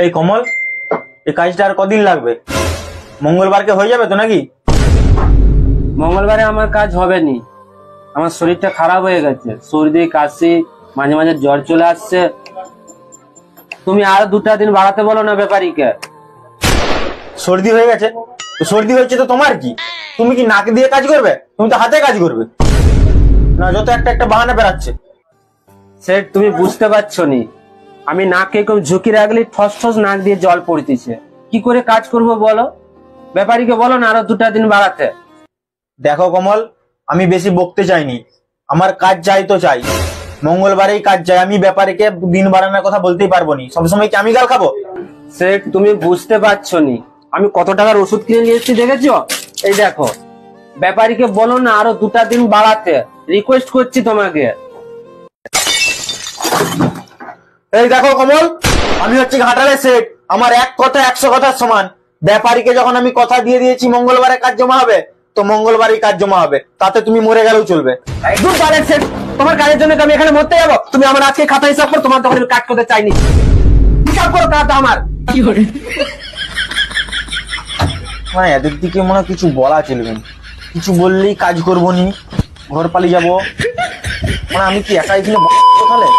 এই কমল, এই কাজটা আর কদিন লাগবে? মঙ্গলবারকে হয়ে যাবে তো নাকি? মঙ্গলবারে আমার কাজ হবে নি। আমার শরীরটা খারাপ হয়ে গেছে, সর্দি কাশি, মাঝে মাঝে জ্বর চলে আসছে। তুমি আর 2টা দিন বাড়াতে বলো না ব্যাপারীকে। সর্দি হয়ে গেছে তো সর্দি হয়েছে তো তোমার কি? তুমি কি নাক দিয়ে কাজ করবে? তুমি তো হাতে কাজ করবে না, যত একটা একটা বাহানা বেরাচ্ছে। সেট তুমি বুঝতে পারছো নি, আমি নাকে কেউ ঝুঁকি রাখলে ঠস ঠস নাক দিয়ে জল পড়তেছে। কি করে কাজ করব বলো? ব্যাপারীকে বলো না আরো 2টা দিন বাড়াতে। দেখো কমল, আমি বেশি বকতে চাইনি, আমার কাজ চাই তো চাই, মঙ্গলবারেই কাজ চাই। আমি ব্যাপারীকে দিন বাড়ানোর কথা বলতেই পারবো নি, সবসময় কি আমি গাল খাবো? সেট তুমি বুঝতে পারছো নি, আমি কত টাকার ওষুধ কিনে নিয়ে এসেছি দেখেছো? এই দেখো, ব্যাপারীকে বলো না আরো 2টা দিন বাড়াতে, রিকোয়েস্ট করছি তোমাকে। এই দেখো কমল, আমি হচ্ছে ঘাটালের সেট, আমার এক কথা 100 কথার সমান। ব্যাপারীকে যখন আমি কথা দিয়ে দিয়েছি মঙ্গলবারে কাজ জমা হবে, তো মঙ্গলবারই কাজ জমা হবে, তাতে তুমি মরে গেলেও চলবে। একদম পারেন সেট, তোমার কাজের জন্য আমি এখানে মরতে যাবো? তুমি আমার আজকে খাতা হিসাব করো, তোমার তখন আমি কাজ করতে চাইনি। হিসাব করো কাজটা আমার। কি করে মানে এদের দিকে মনে হয় কিছু বলা চলবে না, কিছু বললেই কাজ করবো নি, ঘর পালিয়ে যাবো। মানে আমি কি একা এখানে তাহলে?